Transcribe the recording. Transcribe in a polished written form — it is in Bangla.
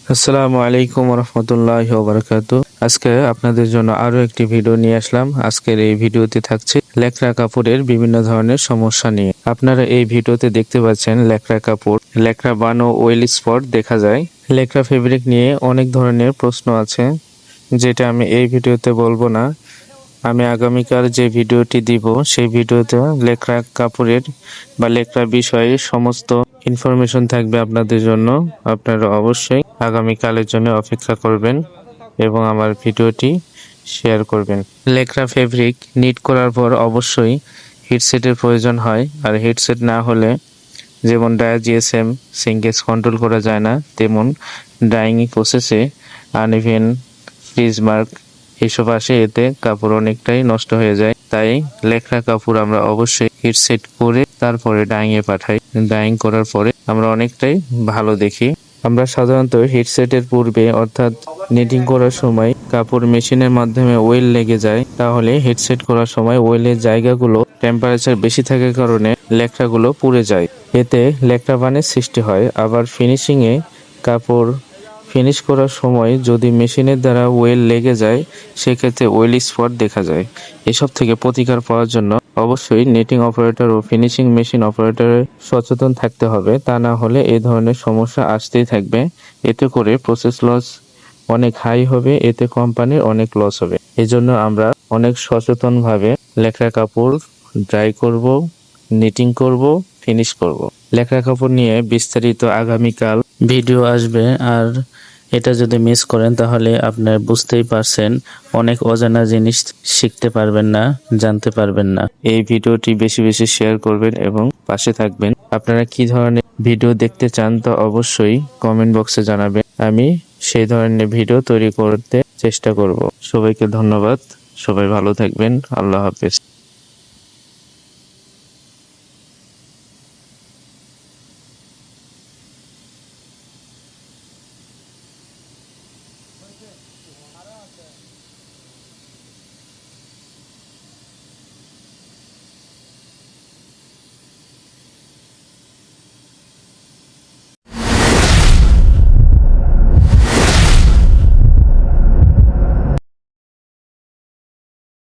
আসসালামু আলাইকুম রহমতুল্লাহি ওয়া বারাকাতুহু। আজকে আপনাদের জন্য আরো একটি ভিডিও নিয়ে আসলাম। আজকের এই ভিডিওতে থাকছে লেকড়া কাপড়ের বিভিন্ন ধরনের সমস্যা নিয়ে। আপনারা এই ভিডিওতে দেখতে পাচ্ছেন লেকড়া কাপড়, লেকড়া বান ও ওয়েল স্পট দেখা যায়। লেকড়া ফেব্রিক নিয়ে অনেক ধরনের প্রশ্ন আছে, যেটা আমি এই ভিডিওতে বলবো না। আমি আগামীকাল যে ভিডিওটি দিব সেই ভিডিওতে লেকড়া কাপড়ের বা লেকড়া বিষয়ে সমস্ত ইনফরমেশন থাকবে আপনাদের জন্য। আপনারা অবশ্যই আগামীকালের জন্য অপেক্ষা করবেন এবং আমার ভিডিওটি শেয়ার করবেন। লেকড়া ফেব্রিক নিট করার পর অবশ্যই হিটসেটের প্রয়োজন হয়, আর হিটসেট না হলে যেমন জিএসএম সিঙ্কেজ কন্ট্রোল করা যায় না, তেমন ড্রাইং প্রসেসে আনইভেন ফ্রিজ মার্ক এসব আসে, এতে কাপড় অনেকটাই নষ্ট হয়ে যায়। তাই লেকড়া কাপড় আমরা অবশ্যই হিট সেট করে তারপরে ডাইংয়ে পাঠাই। ডাইং করার পরে আমরা অনেকটাই ভালো দেখি। আমরা সাধারণত হিট সেটের পূর্বে অর্থাৎ নিটিং করার সময় কাপড় মেশিনের মাধ্যমে ওয়েল লেগে যায়, তাহলে হিট সেট করার সময় ওয়েলের জায়গাগুলো টেম্পারেচার বেশি থাকার কারণে লেকড়াগুলো পুড়ে যায়, এতে লেকড়া বানের সৃষ্টি হয়। আবার ফিনিশিংয়ে কাপড় ফিনিশ করার সময় যদি মেশিনের দ্বারা ওয়েল লেগে যায়, সেক্ষেত্রে ওয়েল স্পট দেখা যায়। এসব থেকে প্রতিকার পাওয়ার জন্য অবশ্যই নেটিং অপারেটর ও ফিনিশিং মেশিন অপারেটরের সচেতন থাকতে হবে, তা না হলে এই ধরনের সমস্যা আসতেই থাকবে। এতে করে প্রসেস লস অনেক হাই হবে, এতে কোম্পানির অনেক লস হবে। এজন্য আমরা অনেক সচেতনভাবে লেকড়া কাপড় ড্রাই করব, নিটিং করব, ফিনিশ করব। লেকড়া কাপড় নিয়ে বিস্তারিত আগামীকাল ভিডিও আসবে। আর এটা যদি মিস করেন তাহলে আপনার বুঝতেই পারছেন, অনেক অজানা জিনিস শিখতে পারবেন না, জানতে পারবেন না। এই ভিডিওটি বেশি বেশি শেয়ার করবেন এবং পাশে থাকবেন। আপনারা কি ধরনের ভিডিও দেখতে চান তা অবশ্যই কমেন্ট বক্সে জানাবেন। আমি সেই ধরনের ভিডিও তৈরি করতে চেষ্টা করব। সবাইকে ধন্যবাদ। সবাই ভালো থাকবেন। আল্লাহ হাফেজ।